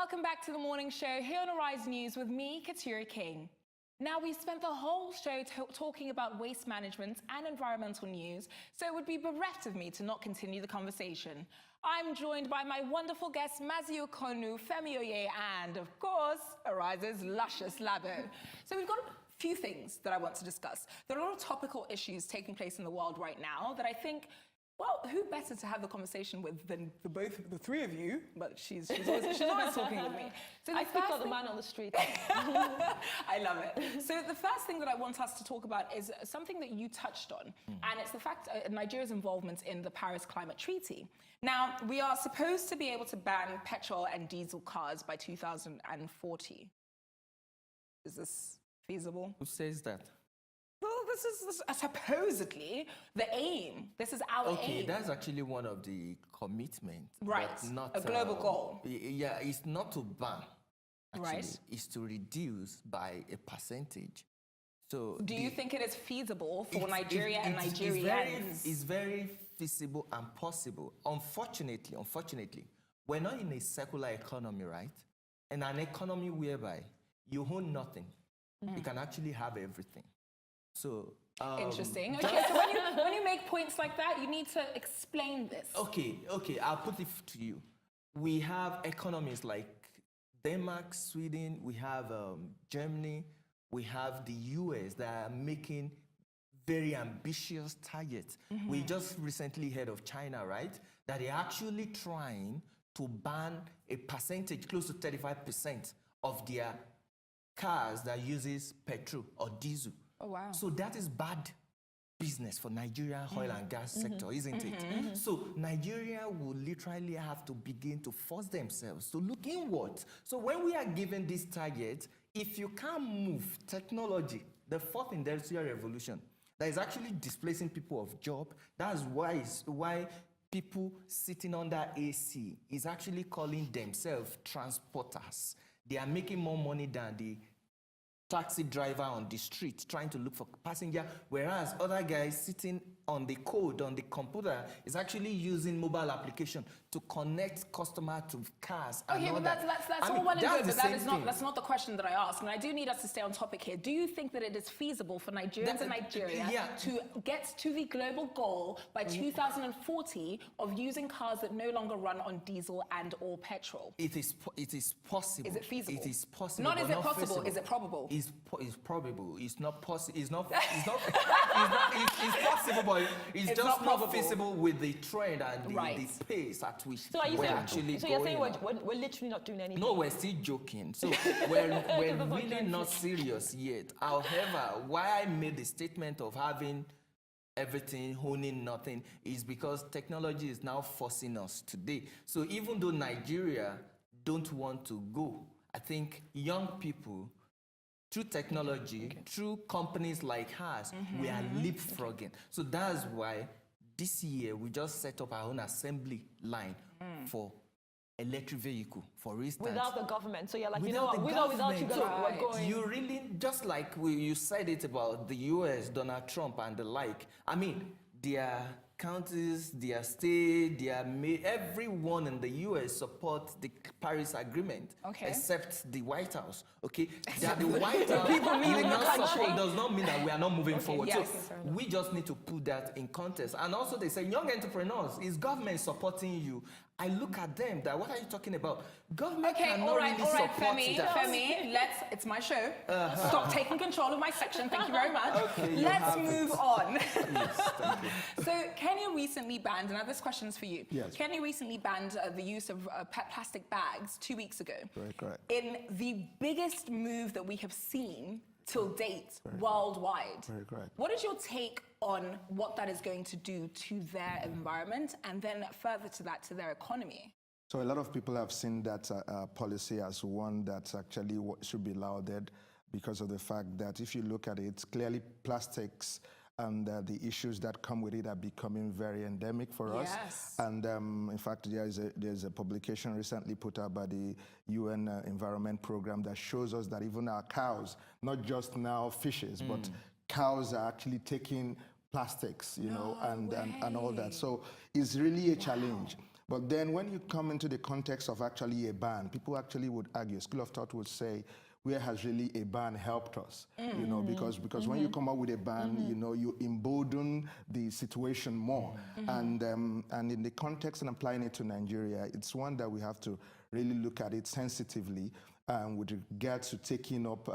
Welcome back to the morning show here on Arise News with me, Katura King. Now, we spent the whole show talking about waste management and environmental news, so it would be bereft of me to not continue the conversation. I'm joined by my wonderful guests, MAZI UKONU, FEMI OYE, and, of course, Arise's luscious Labo. So we've got a few things that I want to discuss. There are a lot of topical issues taking place in the world right now that I think, well, who better to have the conversation with than the three of you? But she's always talking with me. So I speak for the man on the street. I love it. So the first thing that I want us to talk about is something that you touched on, and it's the fact Nigeria's involvement in the Paris Climate Treaty. Now, we are supposed to be able to ban petrol and diesel cars by 2040. Is this feasible? Who says that? Well, this is supposedly the aim. This is our aim. Okay, that's actually one of the commitments. Right, but not, a global goal. Yeah, it's not to ban, actually. Right. It's to reduce by a percentage. So do you think it is feasible for Nigeria and Nigerians? It's very feasible and possible. Unfortunately, we're not in a circular economy, right? And an economy whereby you own nothing. You can actually have everything. So interesting. Okay, so when you make points like that, you need to explain this. Okay, I'll put it to you. We have economies like Denmark, Sweden, we have Germany, we have the US that are making very ambitious targets. We just recently heard of China, right? That they're actually trying to ban a percentage, close to 35% of their cars that uses petrol or diesel. Oh, wow. So that is bad business for Nigerian oil and gas sector, isn't it? So Nigeria will literally have to begin to force themselves to look inward. So when we are given this target, if you can't move technology, the fourth industrial revolution, that is actually displacing people of job, that's why people sitting under AC is actually calling themselves transporters. They are making more money than the taxi driver on the street trying to look for passenger, whereas other guys sitting on the code, on the computer, is actually using mobile application to connect customer to cars. Okay, but that's all well and good, but that's not the question that I asked. And I do need us to stay on topic here. Do you think that it is feasible for Nigerians and Nigeria to get to the global goal by 2040 of using cars that no longer run on diesel and or petrol? It is possible. Is it feasible? It is possible. Not is it possible, feasible. is it probable? It's probable. It's not possible. It's possible, but it's just not feasible with the trend and the pace at which we're actually going. So you're saying we're literally not doing anything? No, we're still joking. So we're really not serious yet. However, why I made the statement of having everything, owning nothing, is because technology is now forcing us today. So even though Nigeria don't want to go, I think young people, through technology, through companies like ours, we are leapfrogging. So that's why this year we just set up our own assembly line for electric vehicle, for instance. Without the government. So you're like, without you know what, without you guys, we're going. You really, just like you said it about the US, Donald Trump and the like. I mean, their counties, their state, everyone in the US supports the Paris Agreement, except the White House. Okay, that the White House does not mean that we are not moving forward. Yes. So we just need to put that in context. And also, they say young entrepreneurs, is government supporting you? I look at them, that what are you talking about? Government cannot really support that. Femi, it's my show. Stop taking control of my section. Thank you very much. Okay, let's move on. Yes, thank you. So Kenya recently banned, and now this question's for you. Yes. Kenya recently banned the use of plastic bags 2 weeks ago. Very correct. In the biggest move that we have seen till date worldwide. Very correct. What is your take on what that is going to do to their environment and then further to that, to their economy? So a lot of people have seen that policy as one that actually should be lauded because of the fact that if you look at it, clearly plastics and the issues that come with it are becoming very endemic for us. And in fact, there's a publication recently put out by the UN Environment Program that shows us that even our cows, not just now fishes, but cows are actually taking plastics, you know, and all that. So it's really a challenge. But then when you come into the context of actually a ban, people actually would argue, school of thought would say, where has really a ban helped us? You know, because when you come up with a ban, you know, you embolden the situation more. And in the context and applying it to Nigeria, it's one that we have to really look at it sensitively with regards to taking up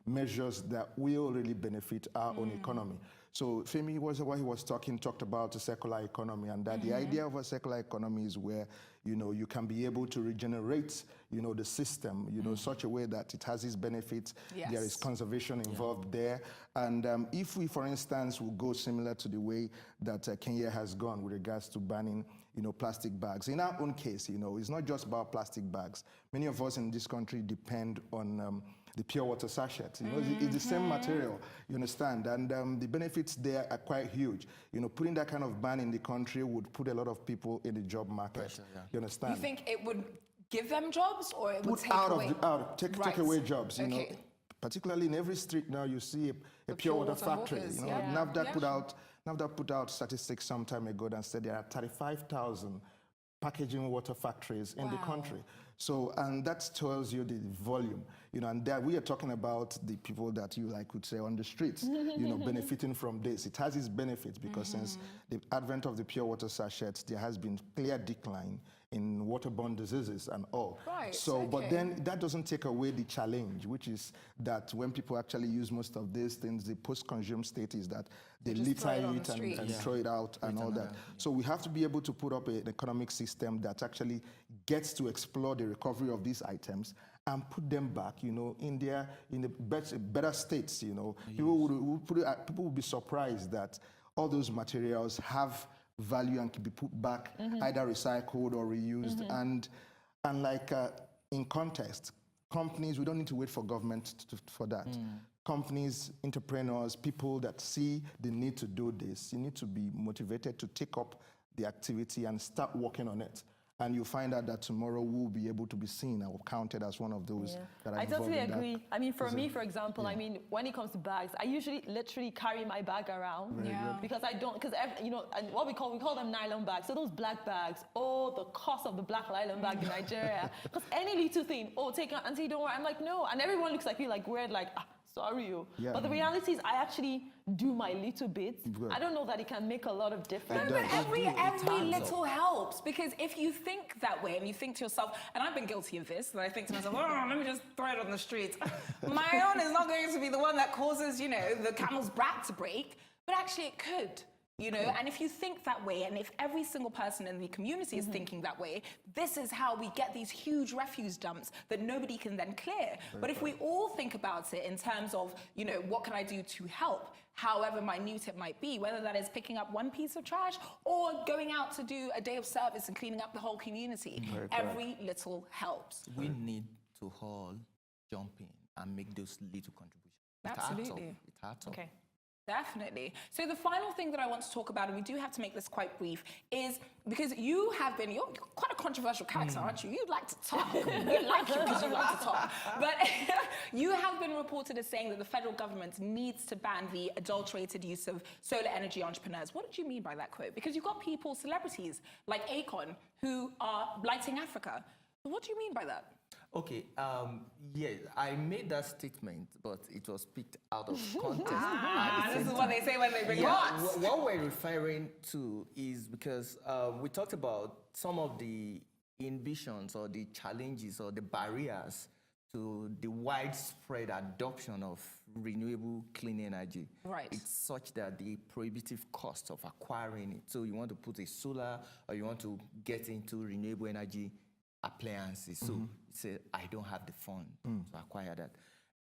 measures that will really benefit our own economy. So FEMI what he was talked about the circular economy, and that the idea of a circular economy is where, you know, you can be able to regenerate, you know, the system, you know, such a way that it has its benefits. Yes. There is conservation involved there. And if we, for instance, will go similar to the way that Kenya has gone with regards to banning, you know, plastic bags. In our own case, you know, it's not just about plastic bags. Many of us in this country depend on the pure water sachet. You know, it's the same material, you understand? And the benefits there are quite huge. You know, putting that kind of ban in the country would put a lot of people in the job market. Pressure, yeah. You understand? You think it would give them jobs, or it would Put take out away? take away jobs, you know. Okay. Particularly in every street now, you see a pure water factory. hawkers, You know, yeah. NAFDAC put out statistics some time ago and said there are 35,000 packaging water factories in the country. So, and that tells you the volume, you know, and that we are talking about the people that you like would say on the streets, you know, benefiting from this. It has its benefits because since the advent of the pure water sachets, there has been clear decline in waterborne diseases and all. Right, So, but okay. then that doesn't take away the challenge, which is that when people actually use most of these things, the post-consume state is that they just litter throw it on it the street. and throw it out and all that. So we have to be able to put up an economic system that actually gets to explore the recovery of these items and put them back, you know, in the better states, you know. People would be surprised that all those materials have value and can be put back, either recycled or reused. And like in context, companies, we don't need to wait for government for that. Companies, entrepreneurs, people that see the need to do this, you need to be motivated to take up the activity and start working on it. And you find out that tomorrow we'll be able to be seen or counted as one of those that are I involved totally in that. agree. I mean, for me, for example, I mean, when it comes to bags, I usually literally carry my bag around because I don't, because you know, and what we call them nylon bags. So those black bags, oh, the cost of the black nylon bag in Nigeria. Because any little thing, oh, take it, auntie, don't worry. I'm like, no, and everyone looks like me, like weird, like, sorry, you. Yeah. But the reality is, I actually do my little bits. Good. I don't know that it can make a lot of difference. But every adds little helps, because if you think that way and you think to yourself, and I've been guilty of this, that I think to myself, oh, let me just throw it on the street. My own is not going to be the one that causes, you know, the camel's back to break, but actually it could. You know, and if you think that way, and if every single person in the community is thinking that way, this is how we get these huge refuse dumps that nobody can then clear. But if we all think about it in terms of, you know, what can I do to help, however minute it might be, whether that is picking up one piece of trash or going out to do a day of service and cleaning up the whole community, every little helps. We need to all jump in and make those little contributions. Absolutely. It adds up. Okay. Definitely. So the final thing that I want to talk about, and we do have to make this quite brief, is because you're quite a controversial character, aren't you? You like to talk. We like you because you like to talk. But you have been reported as saying that the federal government needs to ban the adulterated use of solar energy entrepreneurs. What did you mean by that quote? Because you've got people, celebrities like Akon, who are lighting Africa. What do you mean by that? Okay, yeah, I made that statement, but it was picked out of context. This is what they say when they bring bots. What we're referring to is because we talked about some of the inhibitions or the challenges or the barriers to the widespread adoption of renewable clean energy. Right. It's such that the prohibitive cost of acquiring it. So you want to put a solar or you want to get into renewable energy appliances. So you say, I don't have the fund to acquire that.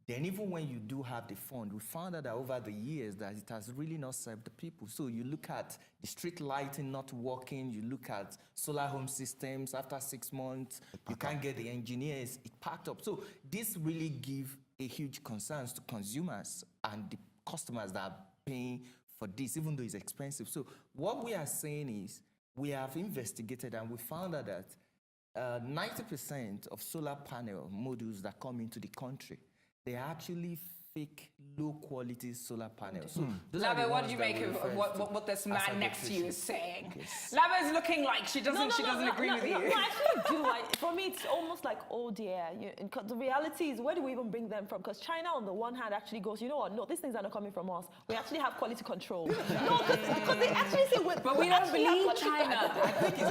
Then even when you do have the fund, we found out that over the years that it has really not served the people. So you look at the street lighting not working, you look at solar home systems, after 6 months, you can't get the engineers, it packed up. So this really gives a huge concern to consumers and the customers that are paying for this, even though it's expensive. So what we are saying is, we have investigated and we found out that 90% of solar panel modules that come into the country, they are actually fake, low-quality solar panels. So those are Labe, the what ones do you that make we of refer what this as man next to you is adulteration. saying? Yes. Labe is looking like she doesn't agree with you. No, I actually do. For me, it's almost like, oh dear. The reality is, where do we even bring them from? Because China, on the one hand, actually goes, you know what? No, these things are not coming from us. We actually have quality control. No, because they actually say, But we don't believe China.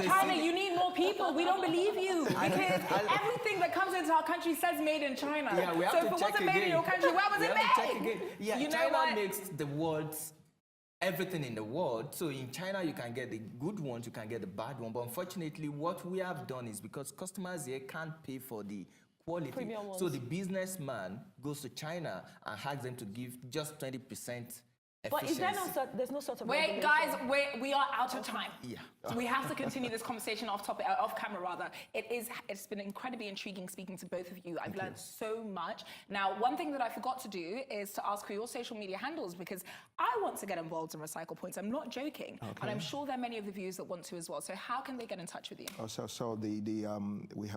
China, you need more people. We don't believe you. Because everything that comes into our country says made in China. Yeah, we have so to if it check wasn't made in your country, where was We it have to check made? again. Yeah, You know China what? makes the world's everything in the world. So in China, you can get the good ones, you can get the bad one. But unfortunately, what we have done is because customers here can't pay for the quality. Premium ones. So the businessman goes to China and asks them to give just 20%. But is there there's no sort of Wait, regulation? guys, we are out of time. Yeah. We have to continue this conversation off camera rather. It's been incredibly intriguing speaking to both of you. I've learned so much. Now, one thing that I forgot to do is to ask for your social media handles because I want to get involved in Recycle Points. I'm not joking. And I'm sure there are many of the viewers that want to as well. So how can they get in touch with you?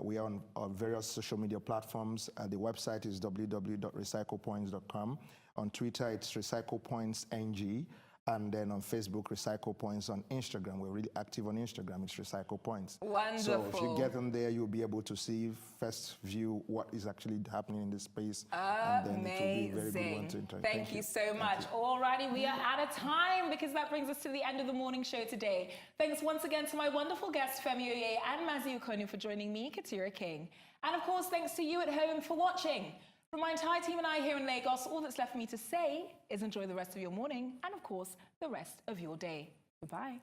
We are on various social media platforms. The website is www.recyclepoints.com. On Twitter, it's Recycle Points NG. And then on Facebook, Recycle Points. On Instagram, we're really active on Instagram. It's Recycle Points. Wonderful. So if you get on there, you'll be able to see, first view what is actually happening in this space. And then it will be a very good one to interact. Thank you so much. Alrighty, we are out of time because that brings us to the end of the morning show today. Thanks once again to my wonderful guests, Femi OYE and MAZI UKONU, for joining me, Katira King. And of course, thanks to you at home for watching. From my entire team and I here in Lagos, all that's left for me to say is enjoy the rest of your morning and, of course, the rest of your day. Goodbye.